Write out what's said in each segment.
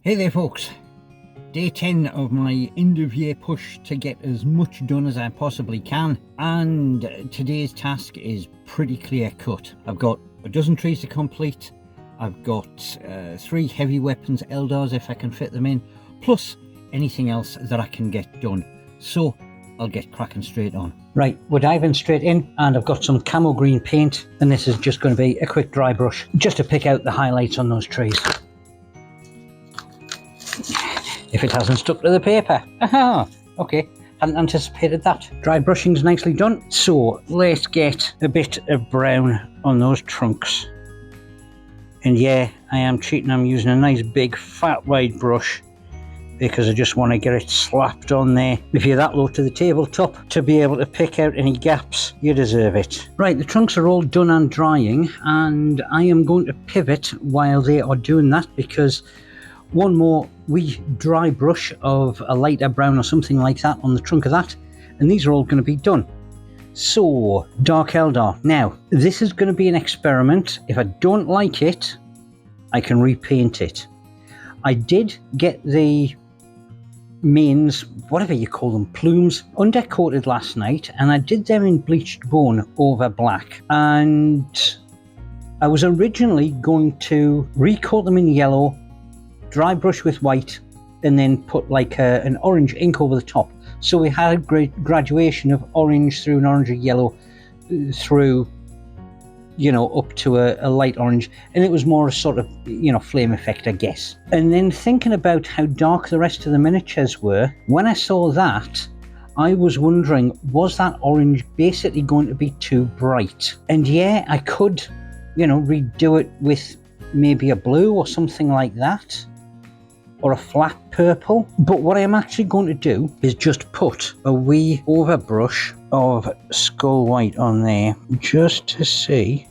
Hey there folks, day 10 of my end of year push to get as much done as I possibly can, and today's task is pretty clear cut. I've got a dozen trees to complete, I've got 3 heavy weapons Eldars if I can fit them in, plus anything else that I can get done. So I'll get cracking straight on. Right, we're diving straight in, and I've got some camo green paint, and this is just going to be a quick dry brush just to pick out the highlights on those trees. If it hasn't stuck to the paper. Aha! Okay, hadn't anticipated that. Dry brushing's nicely done. So let's get a bit of brown on those trunks. And yeah, I am cheating. I'm using a nice big fat wide brush because I just want to get it slapped on there. If you're that low to the tabletop to be able to pick out any gaps, you deserve it. Right, the trunks are all done and drying, and I am going to pivot while they are doing that because one more wee dry brush of a lighter brown or something like that on the trunk of that, and these are all going to be done. So, Dark Eldar. Now, this is going to be an experiment. If I don't like it, I can repaint it. I did get the mains, whatever you call them, plumes, undercoated last night, and I did them in bleached bone over black. And I was originally going to recoat them in yellow, dry brush with white, and then put like an orange ink over the top. So we had a great graduation of orange through an orange yellow through, you know, up to a light orange, and it was more a sort of, you know, flame effect, I guess. And then thinking about how dark the rest of the miniatures were, when I saw that, I was wondering, was that orange basically going to be too bright? And yeah, I could, you know, redo it with maybe a blue or something like that, or a flat purple. But what I am actually going to do is just put a wee overbrush of skull white on there just to see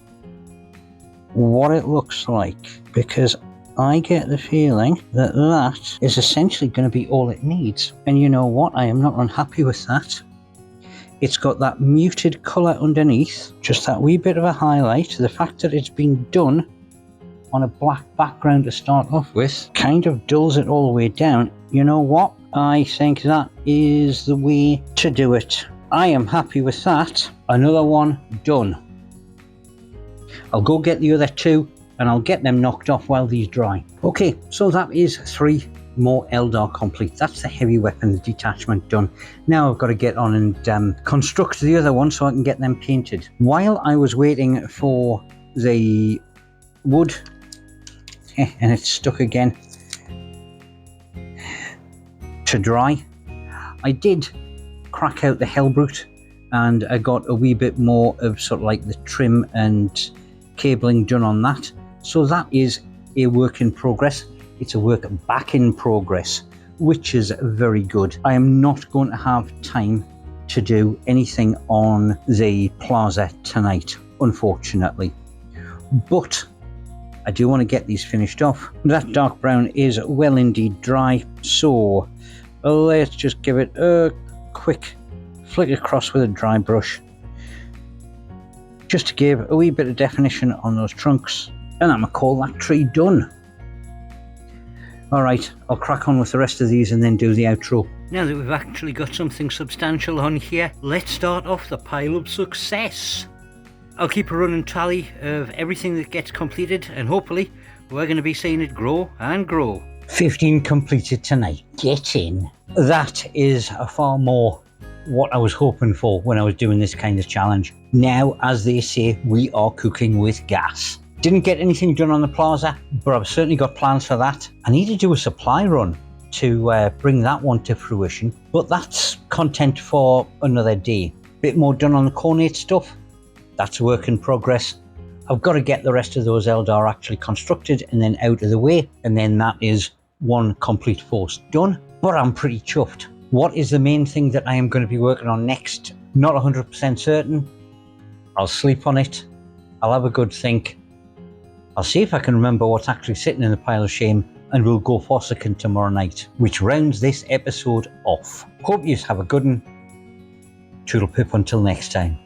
what it looks like, because I get the feeling that that is essentially going to be all it needs. And you know what? I am not unhappy with that. It's got that muted colour underneath, just that wee bit of a highlight. The fact that it's been done on a black background to start off with kind of dulls it all the way down. You know what? I think that is the way to do it. I am happy with that. Another one done. I'll go get the other 2 and I'll get them knocked off while these dry. Okay, so that is 3 more Eldar complete. That's the heavy weapons detachment done. Now I've got to get on and construct the other one so I can get them painted. While I was waiting for the wood, and it's stuck again, to dry, I did crack out the Hellbrute, and I got a wee bit more of sort of like the trim and cabling done on that. So that is a work in progress. It's a work back in progress, which is very good. I am not going to have time to do anything on the plaza tonight, unfortunately, but I do want to get these finished off. That dark brown is well indeed dry, so let's just give it a quick flick across with a dry brush just to give a wee bit of definition on those trunks, and I'm going to call that tree done. Alright, I'll crack on with the rest of these and then do the outro. Now that we've actually got something substantial on here, let's start off the pile of success. I'll keep a running tally of everything that gets completed, and hopefully we're going to be seeing it grow and grow. 15 completed tonight. Get in. That is a far more what I was hoping for when I was doing this kind of challenge. Now, as they say, we are cooking with gas. Didn't get anything done on the plaza, but I've certainly got plans for that. I need to do a supply run to bring that one to fruition, but that's content for another day. Bit more done on the Cornate stuff. That's a work in progress. I've got to get the rest of those Eldar actually constructed and then out of the way, and then that is one complete force done. But I'm pretty chuffed. What is the main thing that I am going to be working on next? Not 100% certain. I'll sleep on it. I'll have a good think. I'll see if I can remember what's actually sitting in the pile of shame, and we'll go Forsaken tomorrow night, which rounds this episode off. Hope you have a good one. Toodle pip until next time.